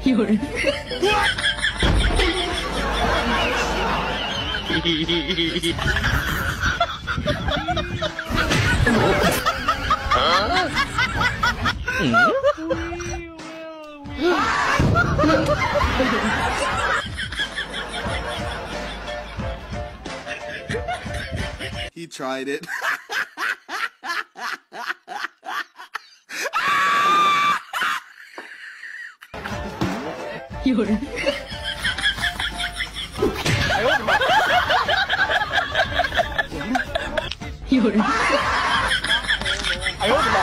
有人。He tried it. 有人。哎呦我的妈！有人。哎呦我的妈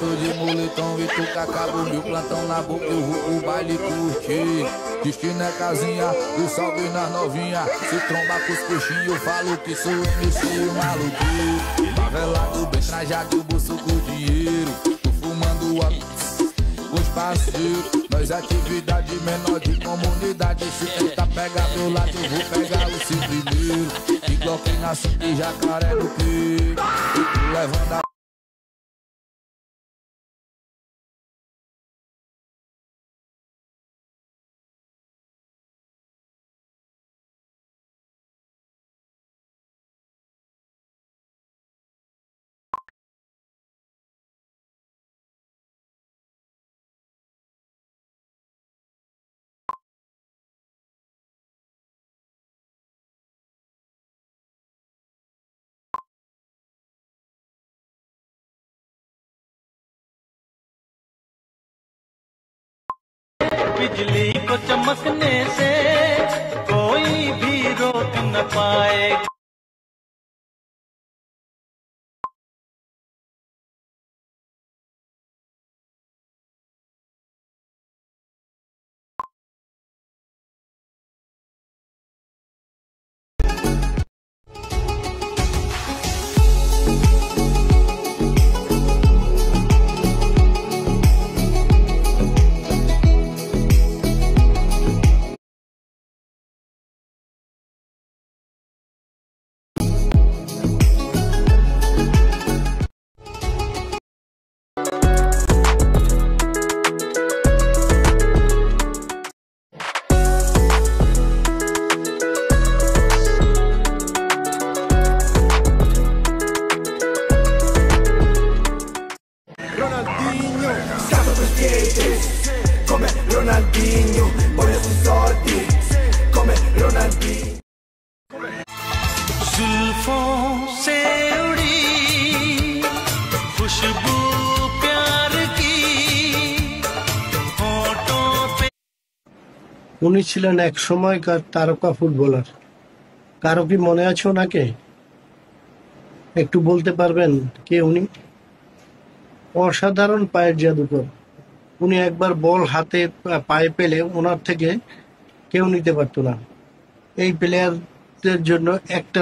Tô de moletom e tu cacabo, mil plantão na boca, eu vou o baile curtir. Destino é casinha, o salve nas novinha. Se tromba com os peixinhos, eu falo que sou MC maluquinho. Favelado, bem trajado, bolso com dinheiro. Tô fumando a os parceiros. Nós atividade menor de comunidade. Se tentar pegar meu lado, eu vou pegar o seu primeiro. E Glock na cinta e jacaré no peito. E tu levando a बिजली को चमकने से कोई भी रोक न पाएगा। Ronaldinho, salta dos dientes, come Ronaldinho, olha sua sorte, come Ronaldinho. जुल्फों से उड़ी खुशबू प्यार की होठों पे। উনি ছিলেন এক সময়কার তারকা ফুটবলার। কারো কি মনে আছে ওনাকে? একটু বলতে পারবেন কে উনি? অসাধারণ পায়ের জাদুকর। উনি একবার বল হাতে পায়ে পেলে ওনার থেকে কেউ নিতে পারতো না। এই প্লেয়ারদের জন্য একটা